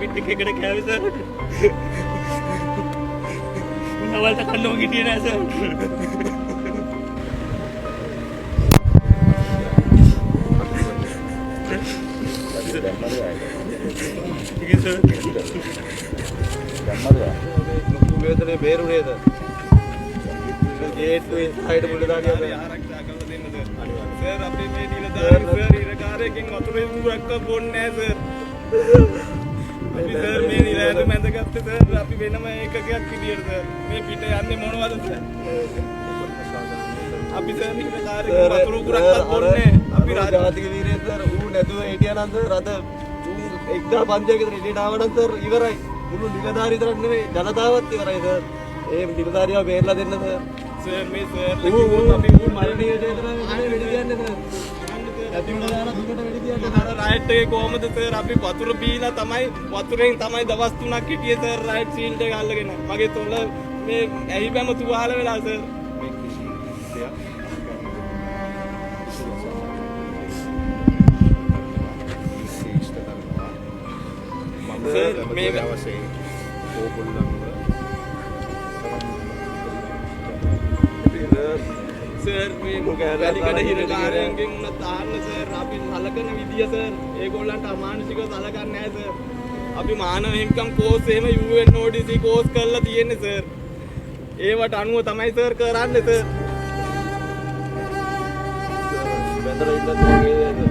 අපිත් එකට කෑවේ සර්. උන්වලට කන්නෝ ගිටියේ නෑ සර්. ठीक है सर लोग वेदने बेरुනේ ද गेट साइड मुले दानिया आरक्षා කරලා දෙන්න සර් සර් අපි මේ නිලධාරී සර් ඉරකාරයෙන් වතුරේ මුරක්ක බොන්නේ නැහැ සර් අපි සර් මේ නිලයට මැදගත්තේ සර් අපි වෙනම ඒකකයක් විදියට සර් මේ පිට යන්නේ මොනවද සර් අපි සර් නිලධාරයෙන් වතුර මුරක්ක බොන්නේ අපි රාජාතික වීරය සර් ඌ නැතුව හිටියා නම් සර් අද 1500 කට එළියට ආවනම් සර් ඉවරයි මුළු නිලධාරී තරක් නෙමෙයි ජනතාවත් ඉවරයි සර් ඒ නිලධාරියව බේරලා දෙන්න සර් මේ සර් අපි මරණීය දේශනාවේ වෙඩි තියන්නේ සර් ඇතිවලා දාලා දුකට වෙඩි තියන්නේ අර රයිට් එකේ කොහමද සර් අපි වතුර බීලා තමයි වතුරෙන් තමයි දවස් 3ක් හිටියේ සර් රයිට් ෂීල්ඩ් එක අල්ලගෙන මගේ තොල මේ ඇහි බැම තුවාල වෙලා සර් මේ කිසි දෙයක් සර් මේ අවශ්‍යයි ඕගොල්ලන්ව සර් මේ වැලිකඩ හිරකාරයන්ගෙන් උනත් ආන්න සර් අපි සලකන විදිය සර් ඒගොල්ලන්ට අමානුෂිකව සලකන්නේ නැහැ සර් අපි මානව හිමිකම් කෝස් එහෙම UNODC කෝස් කරලා තියෙන්නේ සර් ඒවට අනුව තමයි සර් කරන්නේ සර් බෙදලා ඉන්න